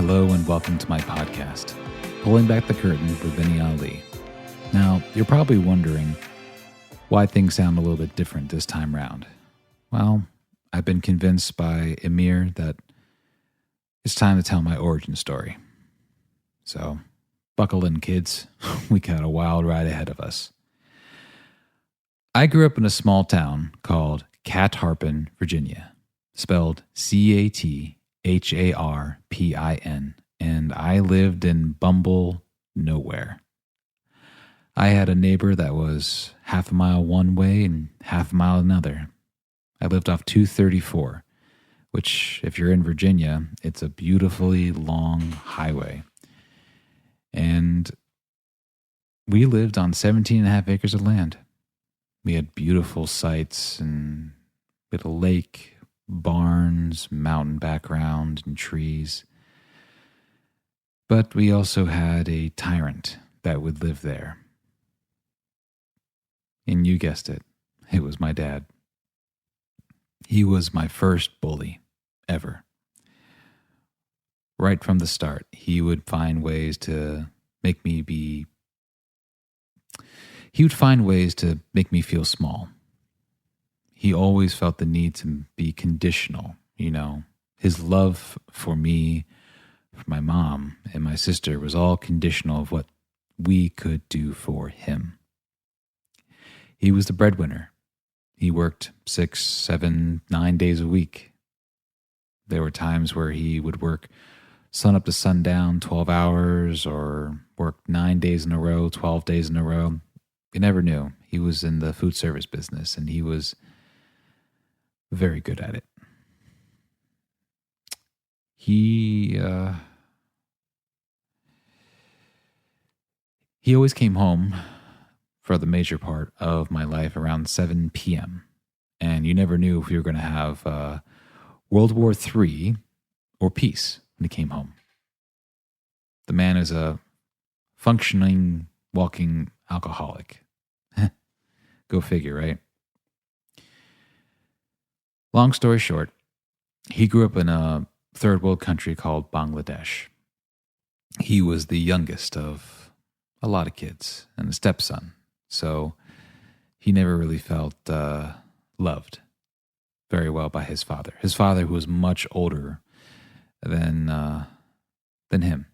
Hello and welcome to my podcast, Pulling Back the Curtain with Vinny Ali. Now, you're probably wondering why things sound a little bit different this time round. Well, I've been convinced by Emir that it's time to tell my origin story. So, buckle in, kids. We got a wild ride ahead of us. I grew up in a small town called Catharpin, Virginia, spelled Catharpin, and I lived in Bumble nowhere. I had a neighbor that was half a mile one way and half a mile another. I lived off 234, which, if you're in Virginia, it's a beautifully long highway. And we lived on 17 and a half acres of land. We had beautiful sights and we had a lake, barns, mountain background, and trees. But we also had a tyrant that would live there. And you guessed it, it was my dad. He was my first bully ever. Right from the start, he would find ways to make me feel small. He always felt the need to be conditional, His love for me, for my mom, and my sister was all conditional of what we could do for him. He was the breadwinner. He worked 6, 7, 9 days a week. There were times where he would work sun up to sundown, 12 hours, or work 9 days in a row, 12 days in a row. You never knew. He was in the food service business, and he was very good at it. He always came home for the major part of my life around 7 p.m. And you never knew if you were going to have World War III or peace when he came home. The man is a functioning, walking alcoholic. Go figure, right? Long story short, he grew up in a third world country called Bangladesh. He was the youngest of a lot of kids and a stepson, so he never really felt loved very well by his father. His father, who was much older than him.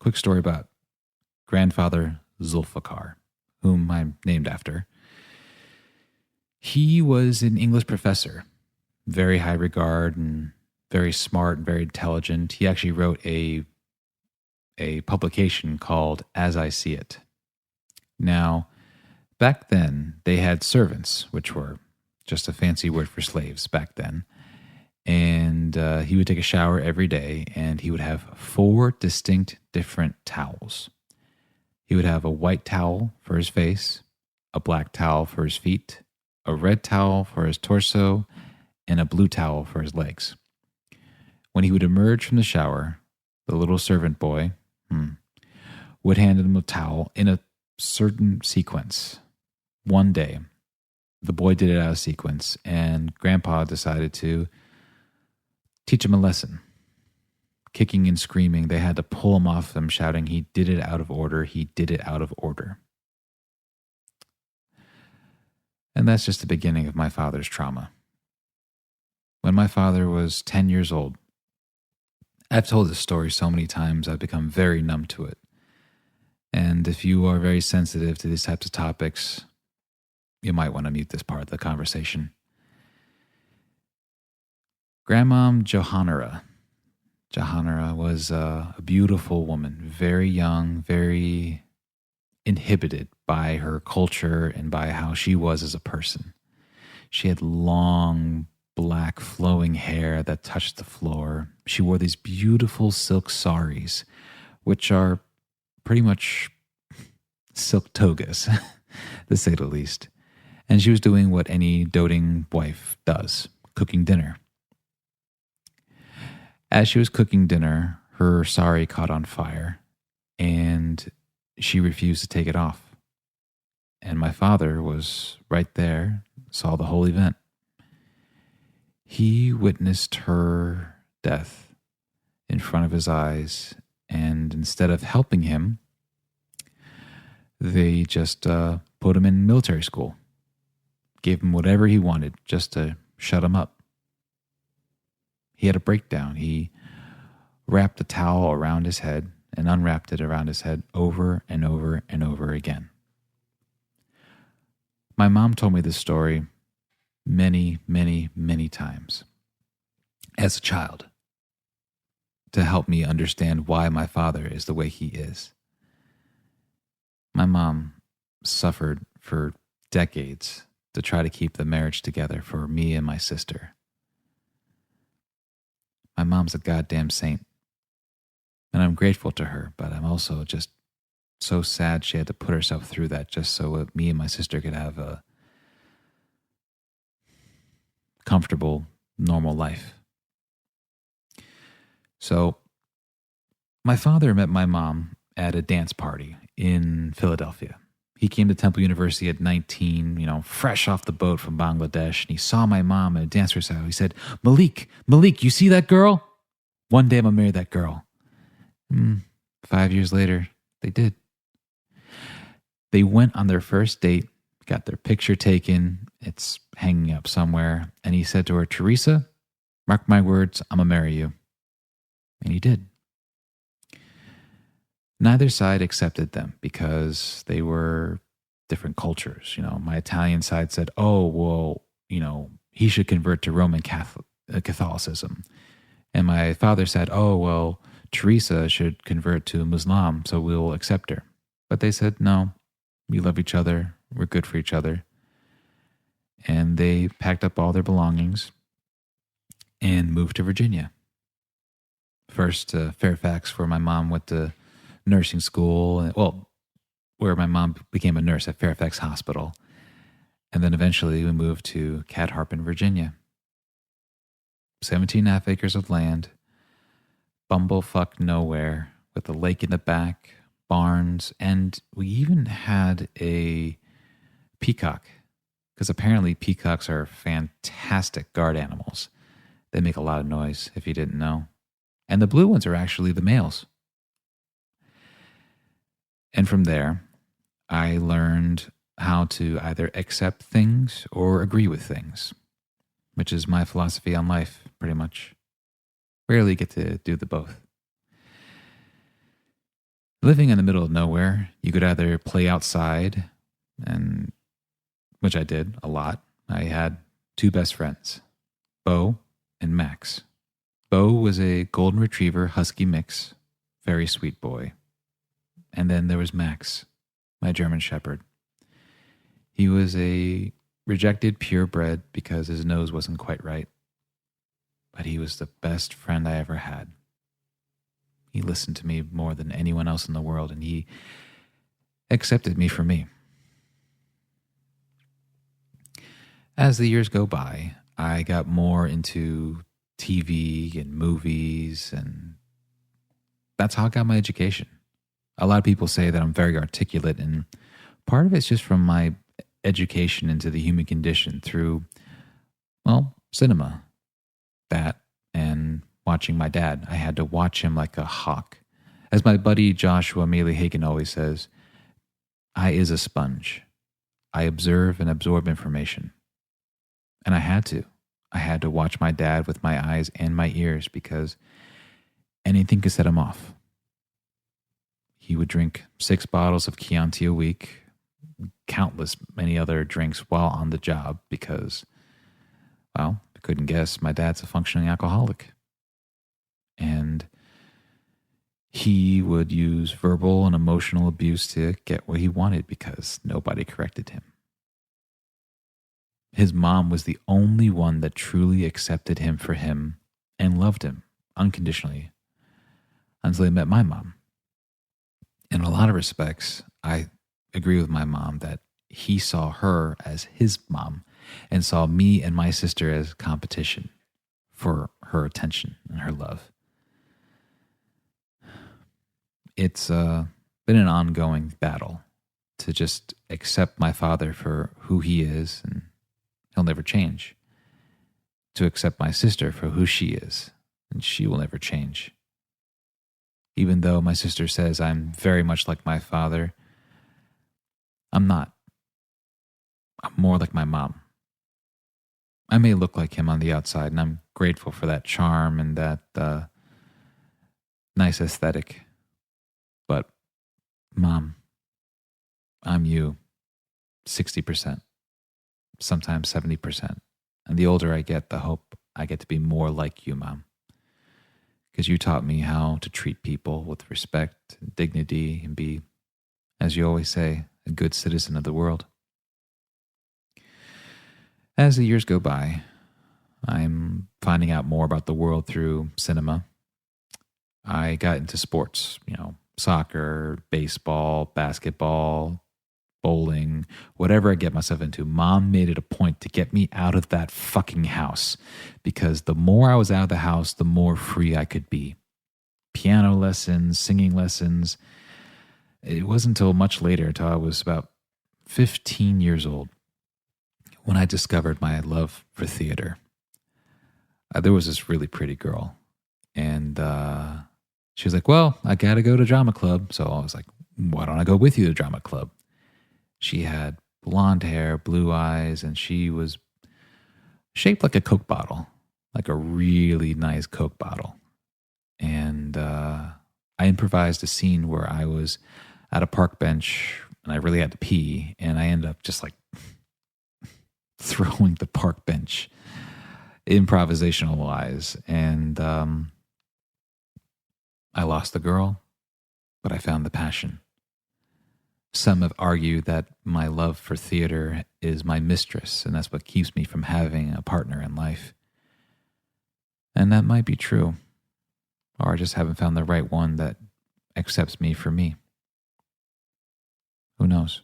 Quick story about grandfather Zulfikar, whom I'm named after. He was an English professor, very high regard and very smart and very intelligent. He actually wrote a publication called As I See It. Now, back then, they had servants, which were just a fancy word for slaves back then. And he would take a shower every day, and he would have 4 distinct different towels. He would have a white towel for his face, a black towel for his feet, a red towel for his torso, and a blue towel for his legs. When he would emerge from the shower, the little servant boy would hand him a towel in a certain sequence. One day, the boy did it out of sequence, and Grandpa decided to teach him a lesson. Kicking and screaming, they had to pull him off them, shouting, "He did it out of order, he did it out of order." And that's just the beginning of my father's trauma. When my father was 10 years old, I've told this story so many times, I've become very numb to it. And if you are very sensitive to these types of topics, you might want to mute this part of the conversation. Grandmom Johanna was a beautiful woman, very young, very inhibited by her culture and by how she was as a person. She had long, black, flowing hair that touched the floor. She wore these beautiful silk saris, which are pretty much silk togas, to say the least. And she was doing what any doting wife does, cooking dinner. As she was cooking dinner, her sari caught on fire, and she refused to take it off. And my father was right there, saw the whole event. He witnessed her death in front of his eyes. And instead of helping him, they just put him in military school, gave him whatever he wanted just to shut him up. He had a breakdown. He wrapped a towel around his head and unwrapped it around his head over and over and over again. My mom told me this story many, many, many times as a child to help me understand why my father is the way he is. My mom suffered for decades to try to keep the marriage together for me and my sister. My mom's a goddamn saint, and I'm grateful to her, but I'm also just so sad she had to put herself through that just so me and my sister could have a comfortable, normal life. So, my father met my mom at a dance party in Philadelphia. He came to Temple University at 19, fresh off the boat from Bangladesh, and he saw my mom at a dance recital. He said, Malik, you see that girl? One day I'm going to marry that girl. 5 years later, they did. They went on their first date, got their picture taken. It's hanging up somewhere. And he said to her, Teresa, mark my words, I'm going to marry you. And he did. Neither side accepted them because they were different cultures. My Italian side said, oh, well, he should convert to Roman Catholicism. And my father said, oh, well, Teresa should convert to Muslim, so we'll accept her. But they said, no, we love each other. We're good for each other. And they packed up all their belongings and moved to Virginia. First to Fairfax, where my mom went to nursing school, where my mom became a nurse at Fairfax Hospital. And then eventually we moved to Catharpin, Virginia. 17.5 acres of land, bumblefuck nowhere, with a lake in the back, barns, and we even had a peacock, because apparently peacocks are fantastic guard animals. They make a lot of noise, if you didn't know. And the blue ones are actually the males. And from there, I learned how to either accept things or agree with things, which is my philosophy on life, pretty much. Rarely get to do the both. Living in the middle of nowhere, you could either play outside, and which I did a lot. I had two best friends, Bo and Max. Bo was a golden retriever husky mix, very sweet boy. And then there was Max, my German shepherd. He was a rejected purebred because his nose wasn't quite right. But he was the best friend I ever had. He listened to me more than anyone else in the world, and he accepted me for me. As the years go by, I got more into TV and movies, and that's how I got my education. A lot of people say that I'm very articulate, and part of it's just from my education into the human condition through, cinema. That and watching my dad. I had to watch him like a hawk. As my buddy Joshua Mealy Hagen always says, I is a sponge. I observe and absorb information. And I had to. I had to watch my dad with my eyes and my ears because anything could set him off. He would drink 6 bottles of Chianti a week, countless many other drinks while on the job because, I couldn't guess, my dad's a functioning alcoholic. And he would use verbal and emotional abuse to get what he wanted because nobody corrected him. His mom was the only one that truly accepted him for him and loved him unconditionally until he met my mom. In a lot of respects, I agree with my mom that he saw her as his mom and saw me and my sister as competition for her attention and her love. It's been an ongoing battle to just accept my father for who he is, and he'll never change. To accept my sister for who she is, and she will never change. Even though my sister says I'm very much like my father, I'm not. I'm more like my mom. I may look like him on the outside, and I'm grateful for that charm and that nice aesthetic. But, Mom, I'm you 60%, sometimes 70%. And the older I get, the hope I get to be more like you, Mom. Because you taught me how to treat people with respect and dignity and be, as you always say, a good citizen of the world. As the years go by, I'm finding out more about the world through cinema. I got into sports, soccer, baseball, basketball, bowling, whatever I get myself into. Mom made it a point to get me out of that fucking house because the more I was out of the house, the more free I could be. Piano lessons, singing lessons. It wasn't until much later, until I was about 15 years old, when I discovered my love for theater. There was this really pretty girl, and she was like, well, I got to go to drama club. So I was like, why don't I go with you to drama club? She had blonde hair, blue eyes, and she was shaped like a Coke bottle, like a really nice Coke bottle. And I improvised a scene where I was at a park bench and I really had to pee, and I ended up just like throwing the park bench improvisational wise. And I lost the girl, but I found the passion. Some have argued that my love for theater is my mistress, and that's what keeps me from having a partner in life. And that might be true. Or I just haven't found the right one that accepts me for me. Who knows?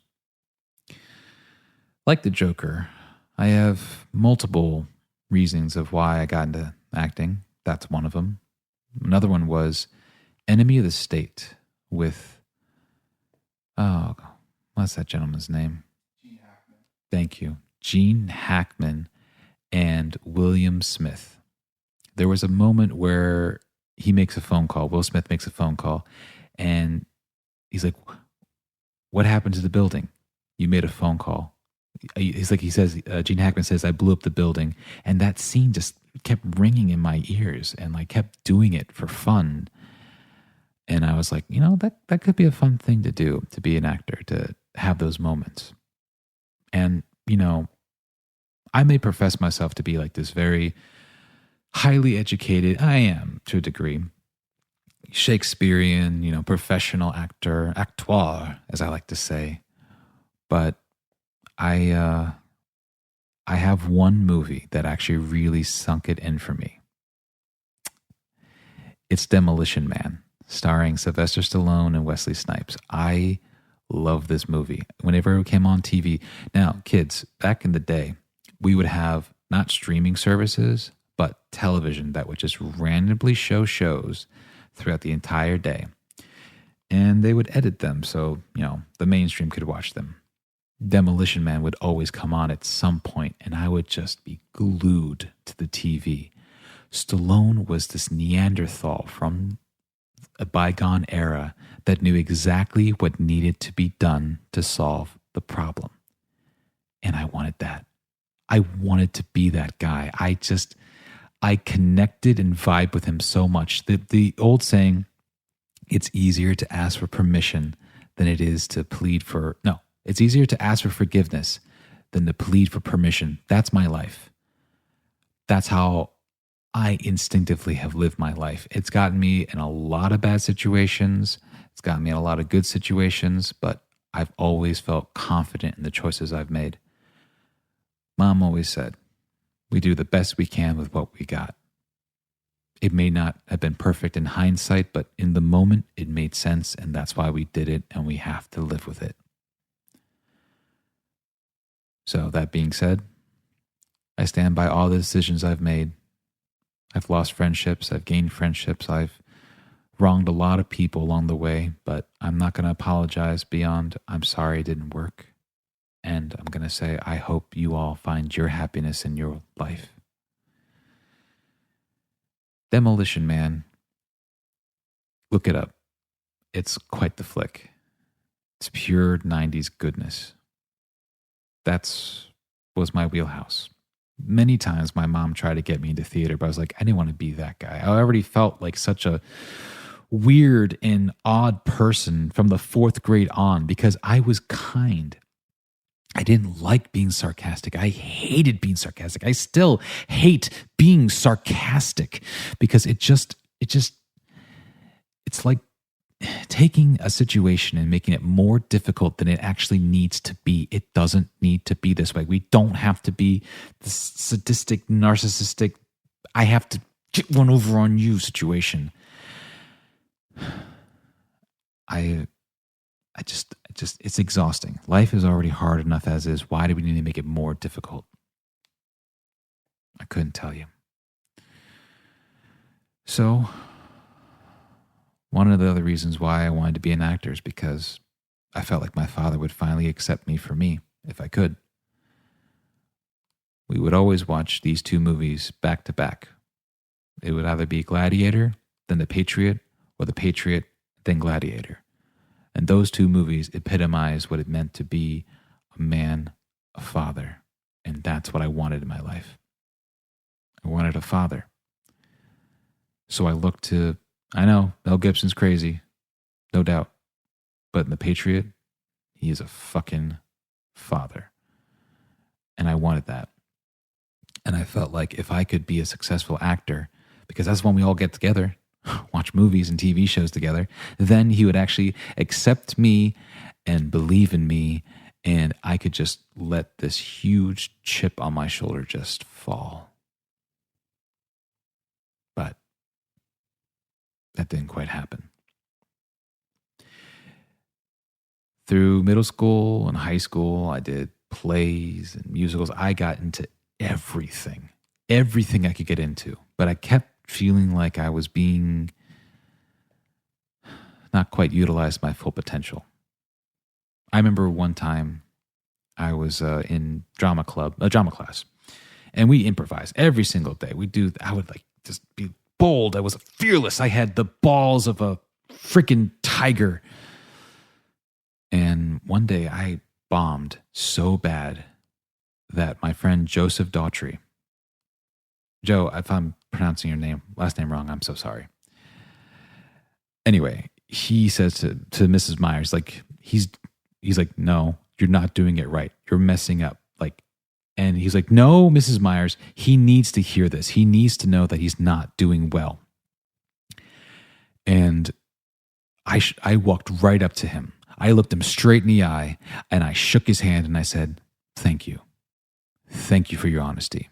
Like the Joker, I have multiple reasons of why I got into acting. That's one of them. Another one was Enemy of the State with, what's that gentleman's name? Gene Hackman. Thank you. Gene Hackman and William Smith. There was a moment where he makes a phone call. Will Smith makes a phone call, and he's like, what happened to the building? You made a phone call. Gene Hackman says, I blew up the building. And that scene just kept ringing in my ears and like kept doing it for fun. And I was like, that could be a fun thing to do, to be an actor, to have those moments. And, I may profess myself to be like this very highly educated, I am to a degree, Shakespearean, professional acteur, as I like to say. But I have one movie that actually really sunk it in for me. It's Demolition Man, starring Sylvester Stallone and Wesley Snipes. I love this movie. Whenever it came on TV. Now, kids, back in the day, we would have not streaming services, but television that would just randomly show shows throughout the entire day. And they would edit them so, the mainstream could watch them. Demolition Man would always come on at some point, and I would just be glued to the TV. Stallone was this Neanderthal from a bygone era that knew exactly what needed to be done to solve the problem. And I wanted that. I wanted to be that guy. I connected and vibed with him so much. The old saying, it's easier to ask for permission than it is to plead for, it's easier to ask for forgiveness than to plead for permission. That's my life. That's how I instinctively have lived my life. It's gotten me in a lot of bad situations. It's gotten me in a lot of good situations, but I've always felt confident in the choices I've made. Mom always said, we do the best we can with what we got. It may not have been perfect in hindsight, but in the moment, it made sense, and that's why we did it, and we have to live with it. So that being said, I stand by all the decisions I've made. I've lost friendships, I've gained friendships, I've wronged a lot of people along the way, but I'm not going to apologize beyond I'm sorry it didn't work. And I'm going to say I hope you all find your happiness in your life. Demolition Man. Look it up. it's quite the flick. It's pure 90s goodness. Was my wheelhouse. Many times my mom tried to get me into theater, but I was like, I didn't want to be that guy. I already felt like such a weird and odd person from the 4th grade on because I was kind. I didn't like being sarcastic. I hated being sarcastic. I still hate being sarcastic because it's like taking a situation and making it more difficult than it actually needs to be. It doesn't need to be this way. We don't have to be the sadistic, narcissistic, I have to get one over on you situation. It's exhausting. Life is already hard enough as is. Why do we need to make it more difficult? I couldn't tell you. So, one of the other reasons why I wanted to be an actor is because I felt like my father would finally accept me for me, if I could. We would always watch these 2 movies back to back. It would either be Gladiator, then The Patriot, or The Patriot, then Gladiator. And those 2 movies epitomize what it meant to be a man, a father. And that's what I wanted in my life. I wanted a father. So I looked to, I know, Mel Gibson's crazy, no doubt. But in The Patriot, he is a fucking father. And I wanted that. And I felt like if I could be a successful actor, because that's when we all get together, watch movies and TV shows together, then he would actually accept me and believe in me, and I could just let this huge chip on my shoulder just fall. But that didn't quite happen. Through middle school and high school, I did plays and musicals. I got into everything I could get into, but I kept feeling like I was being not quite utilized my full potential. I remember one time I was in drama class, and we improvised every single day. I would like just be bold. I was fearless. I had the balls of a freaking tiger. And one day I bombed so bad that my friend Joseph Daughtry, Joe, if I'm pronouncing your last name wrong, I'm so sorry. Anyway, he says to Mrs. Myers, like, he's like, no, you're not doing it right. You're messing up. And he's like, no, Mrs. Myers, he needs to hear this. He needs to know that he's not doing well. And I walked right up to him. I looked him straight in the eye, and I shook his hand, and I said, thank you. Thank you for your honesty.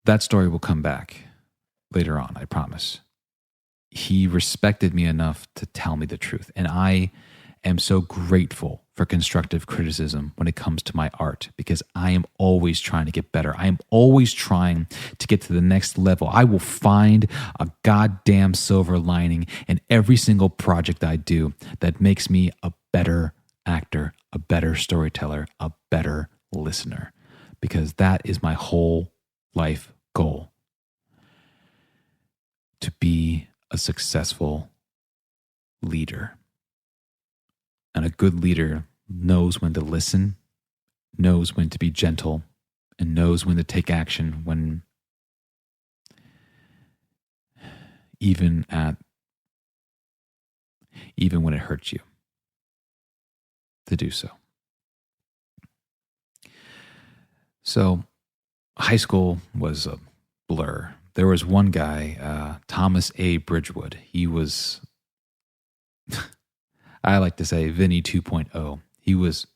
That story will come back later on, I promise. He respected me enough to tell me the truth, and I am so grateful for constructive criticism when it comes to my art, because I am always trying to get better. I am always trying to get to the next level. I will find a goddamn silver lining in every single project I do that makes me a better actor, a better storyteller, a better listener, because that is my whole life goal. To be a successful leader. And a good leader knows when to listen, knows when to be gentle, and knows when to take action when even when it hurts you to do so. So high school was a blur. There was one guy, Thomas A. Bridgewood. He was, I like to say, Vinny 2.0. He was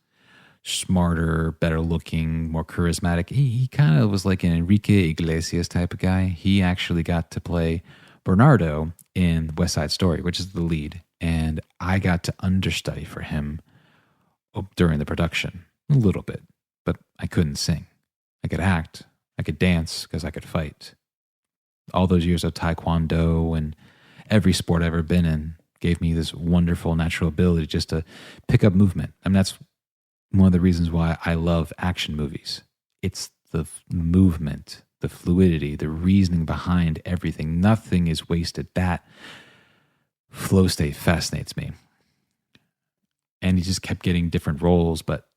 smarter, better looking, more charismatic. He kind of was like an Enrique Iglesias type of guy. He actually got to play Bernardo in West Side Story, which is the lead. And I got to understudy for him during the production a little bit, but I couldn't sing. I could act. I could dance because I could fight. All those years of Taekwondo and every sport I've ever been in gave me this wonderful natural ability just to pick up movement. I mean, that's one of the reasons why I love action movies. It's the movement, the fluidity, the reasoning behind everything. Nothing is wasted. That Flow state fascinates me. And he just kept getting different roles, but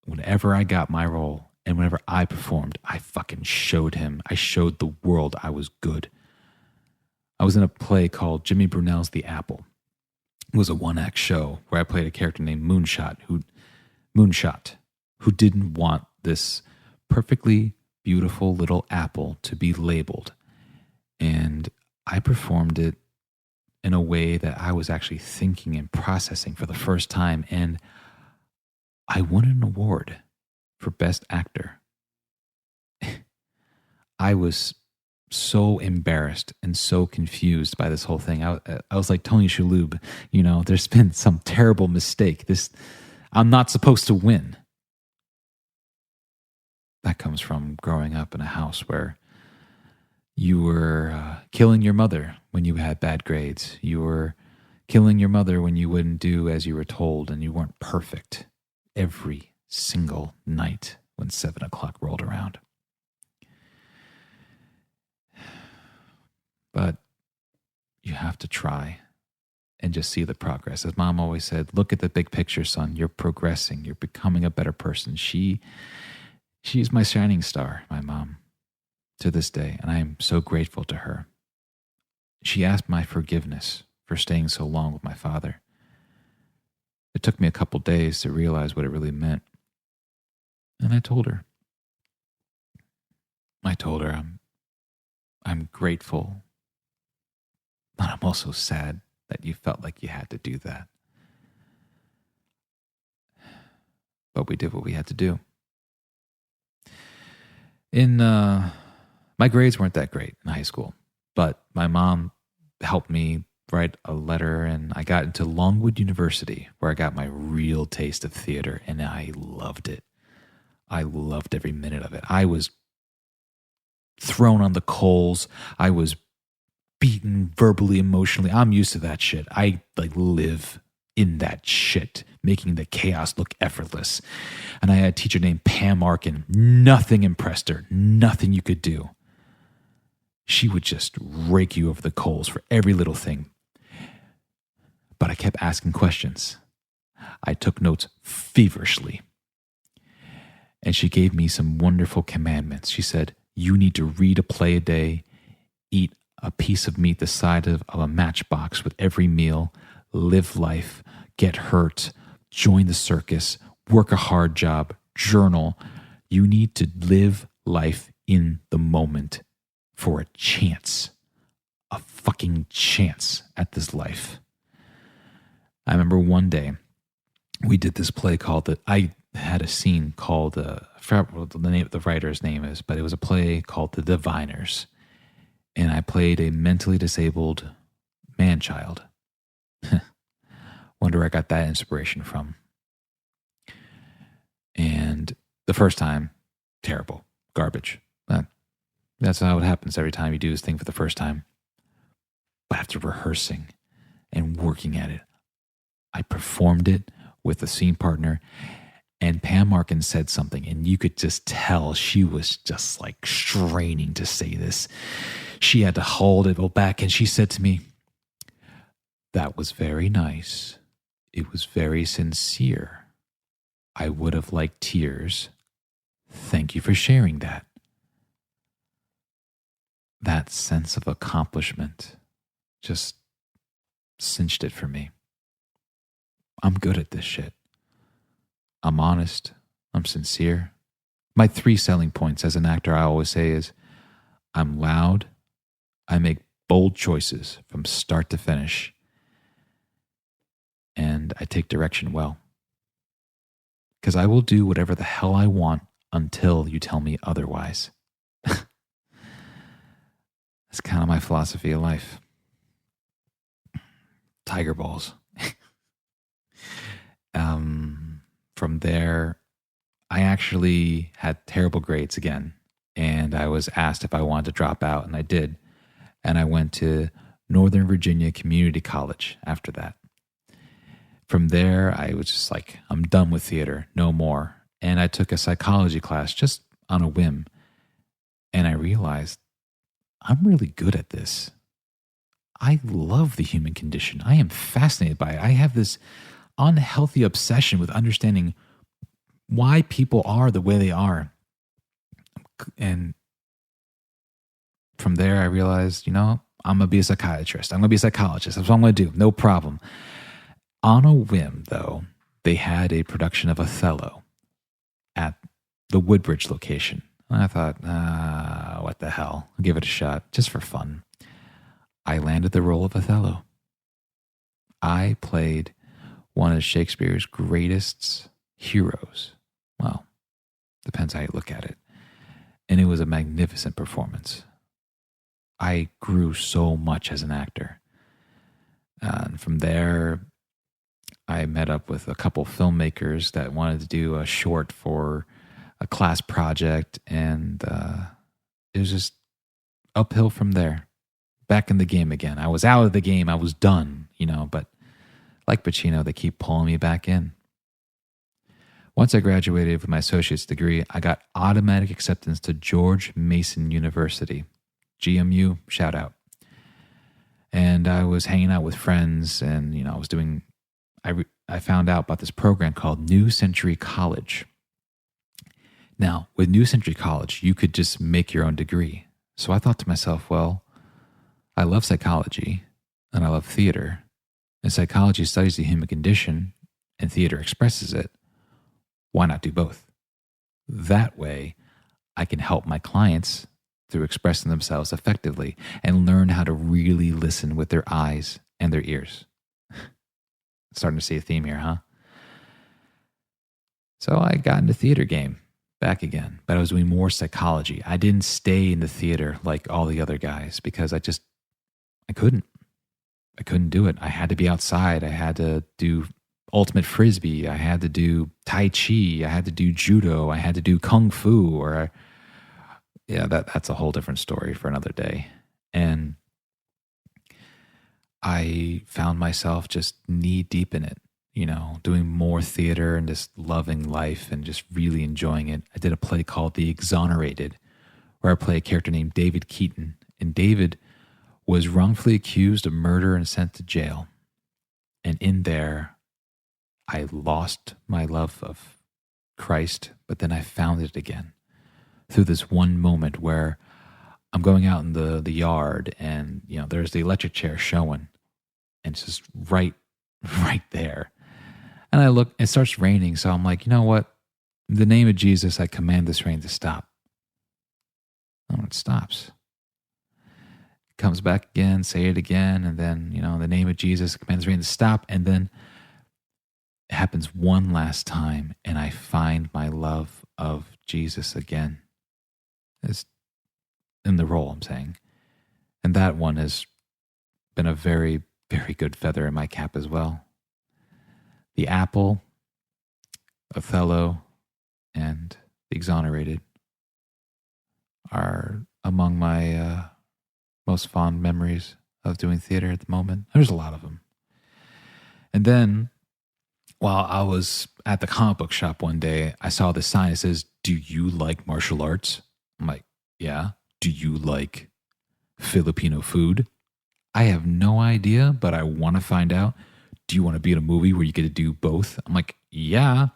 whenever I got my role and whenever I performed, I fucking showed him. I showed the world I was good. I was in a play called Jimmy Brunel's The Apple. It was a one-act show where I played a character named Moonshot, who didn't want this perfectly beautiful little apple to be labeled. And I performed it in a way that I was actually thinking and processing for the first time. And I won an award for Best Actor. I was so embarrassed and so confused by this whole thing. I was like Tony Shalhoub, there's been some terrible mistake. I'm not supposed to win. That comes from growing up in a house where you were killing your mother when you had bad grades. You were killing your mother when you wouldn't do as you were told, and you weren't perfect every single night when 7 o'clock rolled around. But you have to try and just see the progress. As Mom always said, look at the big picture, son. You're progressing. You're becoming a better person. She's my shining star, my mom, to this day, and I am so grateful to her. She asked my forgiveness for staying so long with my father. It took me a couple days to realize what it really meant. And I told her I'm grateful, but I'm also sad that you felt like you had to do that. But we did what we had to do. My grades weren't that great in high school, but my mom helped me write a letter, and I got into Longwood University, where I got my real taste of theater, and I loved it. I loved every minute of it. I was thrown on the coals. I was beaten verbally, emotionally. I'm used to that shit. I live in that shit, making the chaos look effortless. And I had a teacher named Pam Arkin. Nothing impressed her. Nothing you could do. She would just rake you over the coals for every little thing. But I kept asking questions. I took notes feverishly. And she gave me some wonderful commandments. She said, you need to read a play a day, eat a piece of meat the size of a matchbox with every meal, live life, get hurt, join the circus, work a hard job, journal. You need to live life in the moment for a chance, a fucking chance at this life. I remember one day we did this play I had a scene called, I forgot what the writer's name is, but it was a play called The Diviners. And I played a mentally disabled man-child. Wonder where I got that inspiration from. And the first time, terrible, garbage. But that's how it happens every time you do this thing for the first time. But after rehearsing and working at it, I performed it with a scene partner, and Pam Arkin said something, and you could just tell she was just like straining to say this. She had to hold it all back, and she said to me, that was very nice. It was very sincere. I would have liked tears. Thank you for sharing that. That sense of accomplishment just cinched it for me. I'm good at this shit. I'm honest. I'm sincere. My 3 selling points as an actor, I always say, is I'm loud. I make bold choices from start to finish. And I take direction well. Because I will do whatever the hell I want until you tell me otherwise. That's kind of my philosophy of life. Tiger balls. From there, I actually had terrible grades again. And I was asked if I wanted to drop out, and I did. And I went to Northern Virginia Community College after that. From there, I was just like, I'm done with theater, no more. And I took a psychology class just on a whim. And I realized I'm really good at this. I love the human condition. I am fascinated by it. I have this unhealthy obsession with understanding why people are the way they are. And from there, I realized, I'm going to be a psychiatrist. I'm going to be a psychologist. That's what I'm going to do. No problem. On a whim, though, they had a production of Othello at the Woodbridge location. And I thought, what the hell? I'll give it a shot, just for fun. I landed the role of Othello. I played one of Shakespeare's greatest heroes. Well, depends how you look at it. And it was a magnificent performance. I grew so much as an actor. And from there, I met up with a couple filmmakers that wanted to do a short for a class project. And it was just uphill from there. Back in the game again. I was out of the game. I was done, but like Pacino, they keep pulling me back in. Once I graduated with my associate's degree, I got automatic acceptance to George Mason University. GMU, shout out. And I was hanging out with friends and, I found out about this program called New Century College. Now, with New Century College, you could just make your own degree. So I thought to myself, well, I love psychology and I love theater. And psychology studies the human condition and theater expresses it. Why not do both? That way, I can help my clients through expressing themselves effectively and learn how to really listen with their eyes and their ears. Starting to see a theme here, huh? So I got into theater game back again, but I was doing more psychology. I didn't stay in the theater like all the other guys because I couldn't do it. I had to be outside. I had to do ultimate frisbee. I had to do tai chi. I had to do judo. I had to do kung fu. That's a whole different story for another day. And I found myself just knee deep in it, doing more theater and just loving life and just really enjoying it. I did a play called The Exonerated, where I play a character named David Keaton. And David was wrongfully accused of murder and sent to jail. And in there, I lost my love of Christ, but then I found it again through this one moment where I'm going out in the yard and, there's the electric chair showing and it's just right there. And I look, it starts raining. So I'm like, you know what? In the name of Jesus, I command this rain to stop. Oh, it stops. It comes back again, say it again. And then, in the name of Jesus, I command this rain to stop. And then it happens one last time and I find my love of Jesus again. It's in the role, I'm saying. And that one has been a very, very good feather in my cap as well. The Apple, Othello, and The Exonerated are among my most fond memories of doing theater at the moment. There's a lot of them. And then, while I was at the comic book shop one day, I saw this sign that says, "Do you like martial arts?" I'm like, yeah. Do you like Filipino food? I have no idea, but I want to find out. Do you want to be in a movie where you get to do both? I'm like, yeah.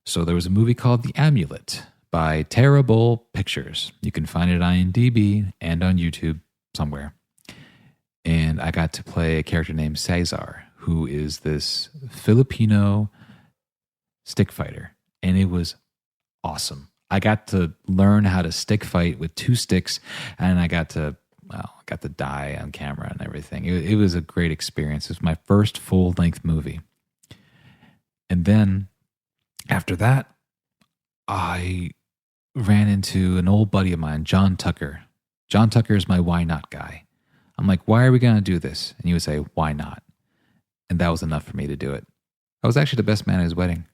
So there was a movie called The Amulet by Terrible Pictures. You can find it on IMDb and on YouTube somewhere. And I got to play a character named Cesar, who is this Filipino stick fighter. And it was awesome. I got to learn how to stick fight with 2 sticks, and I got to die on camera and everything. It was a great experience. It was my first full-length movie. And then after that, I ran into an old buddy of mine, John Tucker. John Tucker is my why not guy. I'm like, why are we going to do this? And he would say, why not? And that was enough for me to do it. I was actually the best man at his wedding.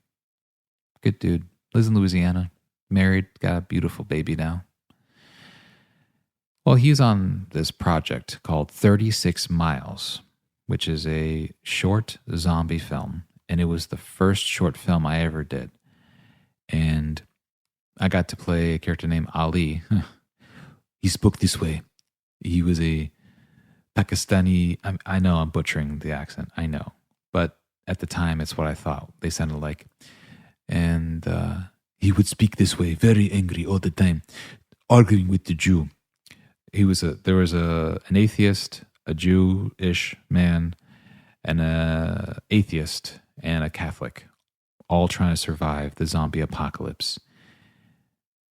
Good dude. Lives in Louisiana. Married, got a beautiful baby now. Well, he's on this project called 36 Miles, which is a short zombie film. And it was the first short film I ever did. And I got to play a character named Ali. He spoke this way. He was a Pakistani. I know I'm butchering the accent. I know, but at the time, it's what I thought they sounded like. And he would speak this way, very angry all the time, arguing with the Jew. There was an atheist, a Jewish man, and an atheist and a Catholic, all trying to survive the zombie apocalypse.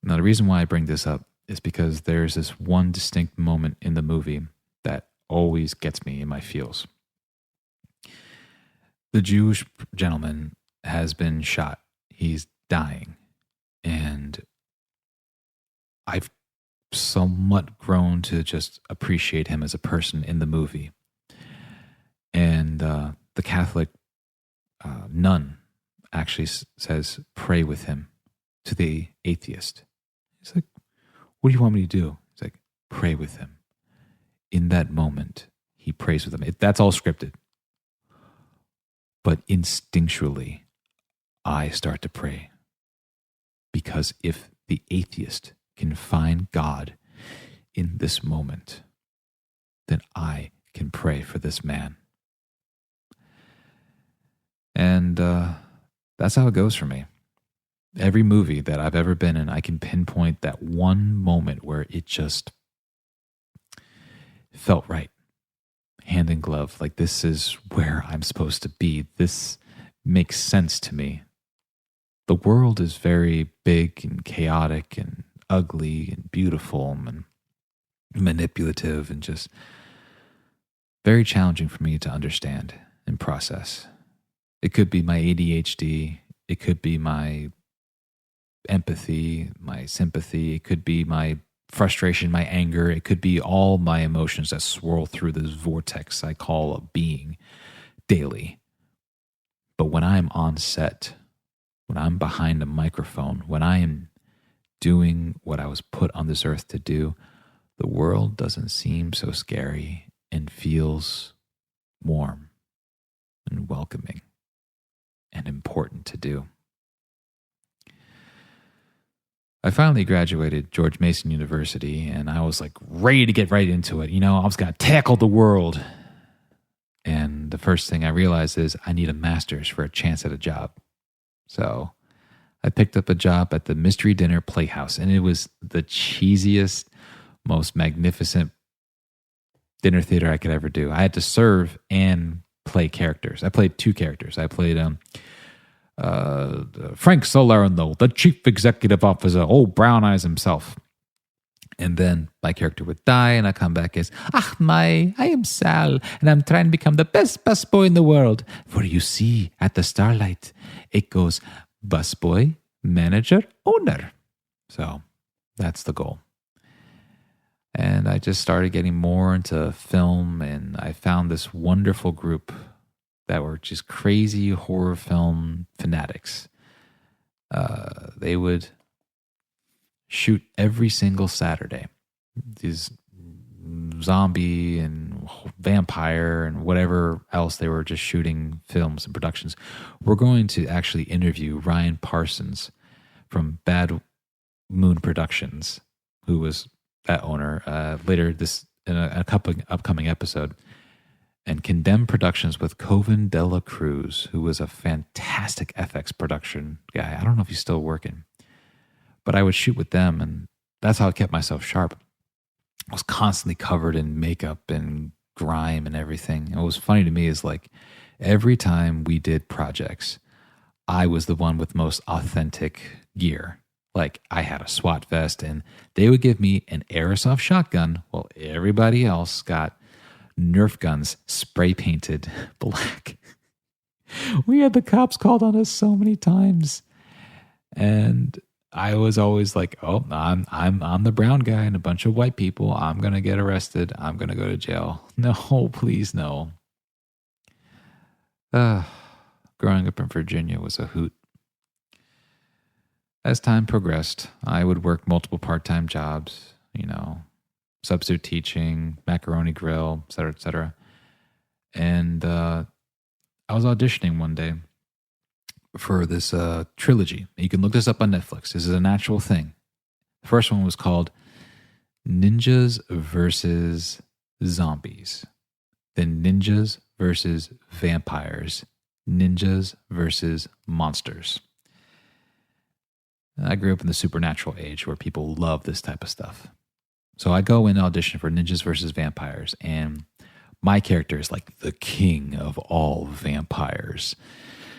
Now, the reason why I bring this up is because there's this one distinct moment in the movie that always gets me in my feels. The Jewish gentleman has been shot. He's dying. And I've somewhat grown to just appreciate him as a person in the movie. And the Catholic nun actually says, pray with him, to the atheist. He's like, what do you want me to do? He's like, pray with him. In that moment, he prays with him. That's all scripted. But instinctually, I start to pray. Because if the atheist can find God in this moment, then I can pray for this man. And that's how it goes for me. Every movie that I've ever been in, I can pinpoint that one moment where it just felt right. Hand in glove, like this is where I'm supposed to be. This makes sense to me. The world is very big and chaotic and ugly and beautiful and manipulative and just very challenging for me to understand and process. It could be my ADHD. It could be my empathy, my sympathy. It could be my frustration, my anger. It could be all my emotions that swirl through this vortex I call a being daily. But when I'm on set, when I'm behind a microphone, when I am doing what I was put on this earth to do, the world doesn't seem so scary and feels warm and welcoming and important to do. I finally graduated George Mason University, and I was like ready to get right into it. I was going to tackle the world. And the first thing I realized is I need a master's for a chance at a job. So I picked up a job at the Mystery Dinner Playhouse, and it was the cheesiest, most magnificent dinner theater I could ever do. I had to serve and play characters. I played two characters. I played Frank Salerno, the chief executive officer, old Brown Eyes himself. And then my character would die, and I come back as, I am Sal, and I'm trying to become the best busboy in the world. For you see, at the Starlight, it goes busboy, manager, owner. So that's the goal. And I just started getting more into film, and I found this wonderful group that were just crazy horror film fanatics. They would shoot every single Saturday. These zombie and vampire and whatever else they were just shooting films and productions. We're going to actually interview Ryan Parsons from Bad Moon Productions, who was that owner, later this in a couple upcoming episode. And Condemned Productions with Coven de la Cruz, who was a fantastic FX production guy. I don't know if he's still working. But I would shoot with them, and that's how I kept myself sharp. I was constantly covered in makeup and grime and everything. And what was funny to me is like every time we did projects, I was the one with most authentic gear. Like I had a SWAT vest, and they would give me an airsoft shotgun while everybody else got Nerf guns spray painted black. We had the cops called on us so many times, and I was always like, "Oh, I'm the brown guy and a bunch of white people. I'm gonna get arrested. I'm gonna go to jail." No, please, no. Growing up in Virginia was a hoot. As time progressed, I would work multiple part-time jobs. Substitute teaching, macaroni grill, et cetera, et cetera. And I was auditioning one day for this trilogy. You can look this up on Netflix. This is an actual thing. The first one was called Ninjas versus Zombies. than ninjas versus vampires, ninjas versus monsters. I grew up in the supernatural age where people love this type of stuff. So I go in audition for ninjas versus vampires, and my character is like the king of all vampires.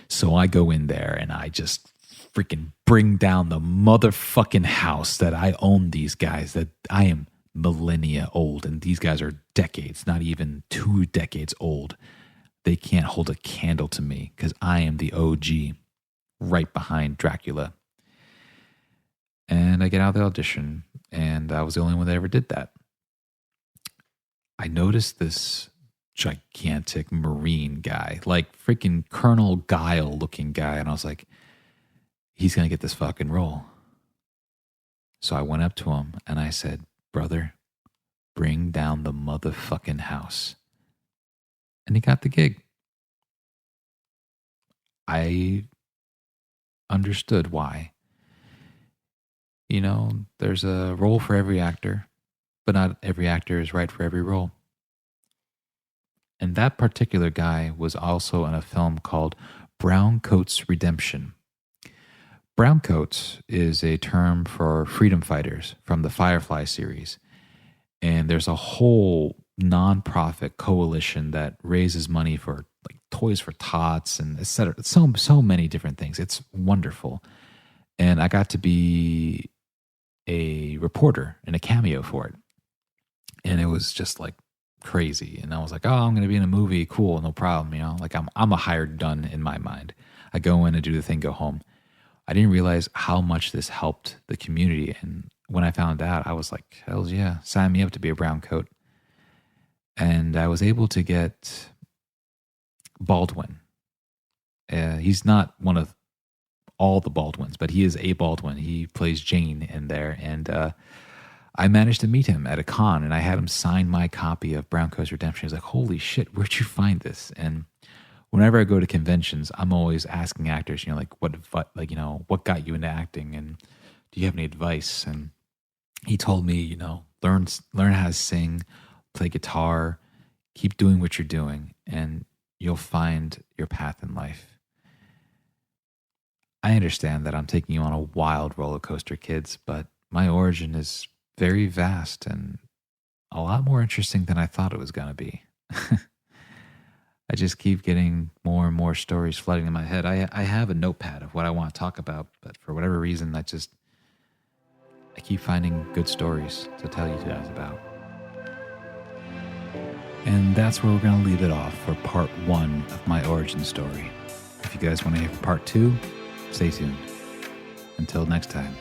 So I go in there and I just freaking bring down the motherfucking house that I own these guys, that I am millennia old, and these guys are decades, not even 2 decades old. They can't hold a candle to me because I am the OG, right behind Dracula. And I get out of the audition, and I was the only one that ever did that. I noticed this gigantic Marine guy, like freaking Colonel Guile looking guy, and I was like, he's going to get this fucking role. So I went up to him and I said, brother, bring down the motherfucking house. And he got the gig. I understood why. You know, there's a role for every actor, but not every actor is right for every role. And that particular guy was also in a film called Browncoat's Redemption. Browncoats is a term for freedom fighters from the Firefly series. And there's a whole nonprofit coalition that raises money for like Toys for Tots and et cetera. So many different things. It's wonderful. And I got to be a reporter in a cameo for it. And it was just like crazy. And I was like, oh, I'm going to be in a movie. Cool. No problem. You know, like I'm a hired gun in my mind. I go in and do the thing, go home. I didn't realize how much this helped the community. And when I found out, I was like, hell yeah, sign me up to be a brown coat. And I was able to get Baldwin. He's not one of all the Baldwins, but he is a Baldwin. He plays Jane in there. And I managed to meet him at a con, and I had him sign my copy of Browncoat's Redemption. He was like, holy shit, where'd you find this? And whenever I go to conventions, I'm always asking actors, you know, like what got you into acting, and do you have any advice? And he told me, you know, learn how to sing, play guitar, keep doing what you're doing, and you'll find your path in life. I understand that I'm taking you on a wild roller coaster, kids, but my origin is very vast and a lot more interesting than I thought it was going to be. I just keep getting more and more stories flooding in my head. I have a notepad of what I want to talk about, but for whatever reason, I keep finding good stories to tell you guys about. And that's where we're going to leave it off for part 1 of my origin story. If you guys want to hear part 2, stay tuned. Until next time.